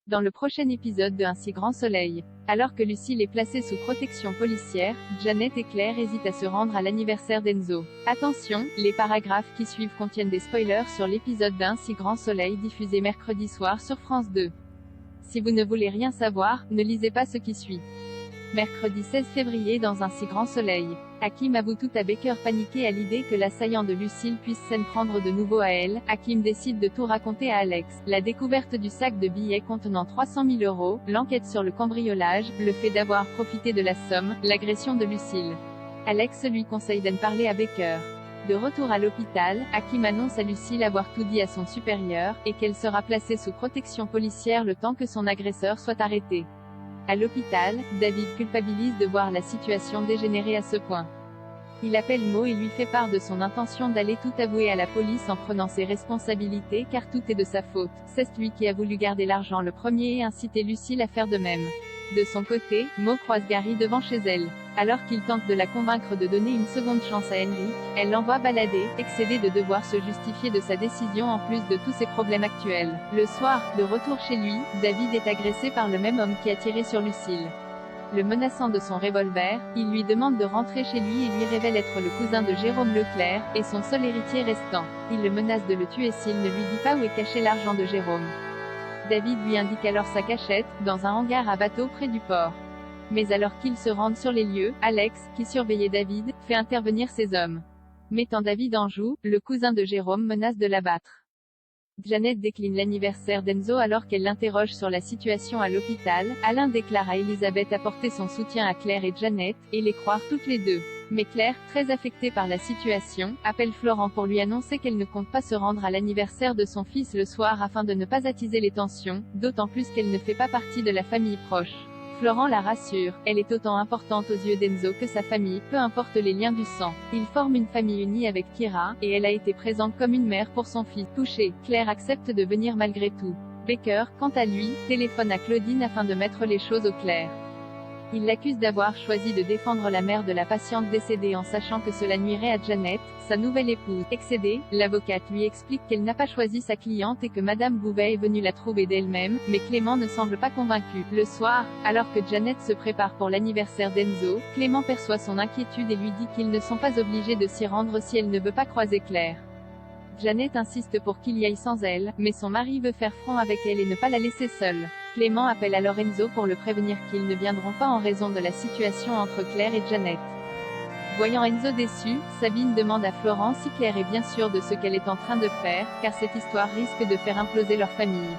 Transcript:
Dans le prochain épisode de Un si grand soleil. Alors que Lucille est placée sous protection policière, Janet et Claire hésitent à se rendre à l'anniversaire d'Enzo. Attention, les paragraphes qui suivent contiennent des spoilers sur l'épisode d'Un si grand soleil diffusé mercredi soir sur France 2. Si vous ne voulez rien savoir, ne lisez pas ce qui suit. Mercredi 16 février dans Un si grand soleil. Hakim avoue tout à Baker paniqué à l'idée que l'assaillant de Lucille puisse s'en prendre de nouveau à elle. Hakim décide de tout raconter à Alex. La découverte du sac de billets contenant 300 000 €, l'enquête sur le cambriolage, le fait d'avoir profité de la somme, l'agression de Lucille. Alex lui conseille d'en parler à Baker. De retour à l'hôpital, Hakim annonce à Lucille avoir tout dit à son supérieur, et qu'elle sera placée sous protection policière le temps que son agresseur soit arrêté. À l'hôpital, David culpabilise de voir la situation dégénérer à ce point. Il appelle Mo et lui fait part de son intention d'aller tout avouer à la police en prenant ses responsabilités car tout est de sa faute. C'est lui qui a voulu garder l'argent le premier et inciter Lucille à faire de même. De son côté, Mo croise Gary devant chez elle. Alors qu'il tente de la convaincre de donner une seconde chance à Henrik, elle l'envoie balader, excédée de devoir se justifier de sa décision en plus de tous ses problèmes actuels. Le soir, de retour chez lui, David est agressé par le même homme qui a tiré sur Lucille. Le menaçant de son revolver, il lui demande de rentrer chez lui et lui révèle être le cousin de Jérôme Leclerc, et son seul héritier restant. Il le menace de le tuer s'il ne lui dit pas où est caché l'argent de Jérôme. David lui indique alors sa cachette, dans un hangar à bateau près du port. Mais alors qu'ils se rendent sur les lieux, Alex, qui surveillait David, fait intervenir ses hommes. Mettant David en joue, le cousin de Jérôme menace de l'abattre. Janet décline l'anniversaire d'Enzo alors qu'elle l'interroge sur la situation à l'hôpital. Alain déclare à Elisabeth apporter son soutien à Claire et Janet, et les croire toutes les deux. Mais Claire, très affectée par la situation, appelle Florent pour lui annoncer qu'elle ne compte pas se rendre à l'anniversaire de son fils le soir afin de ne pas attiser les tensions, d'autant plus qu'elle ne fait pas partie de la famille proche. Florent la rassure, elle est autant importante aux yeux d'Enzo que sa famille, peu importe les liens du sang. Ils forment une famille unie avec Kira, et elle a été présente comme une mère pour son fils. Touchée, Claire accepte de venir malgré tout. Baker, quant à lui, téléphone à Claudine afin de mettre les choses au clair. Il l'accuse d'avoir choisi de défendre la mère de la patiente décédée en sachant que cela nuirait à Janet, sa nouvelle épouse. Excédée, l'avocate lui explique qu'elle n'a pas choisi sa cliente et que Madame Bouvet est venue la trouver d'elle-même, mais Clément ne semble pas convaincu. Le soir, alors que Janet se prépare pour l'anniversaire d'Enzo, Clément perçoit son inquiétude et lui dit qu'ils ne sont pas obligés de s'y rendre si elle ne veut pas croiser Claire. Janet insiste pour qu'il y aille sans elle, mais son mari veut faire front avec elle et ne pas la laisser seule. Clément appelle alors Enzo pour le prévenir qu'ils ne viendront pas en raison de la situation entre Claire et Janet. Voyant Enzo déçu, Sabine demande à Florent si Claire est bien sûre de ce qu'elle est en train de faire, car cette histoire risque de faire imploser leur famille.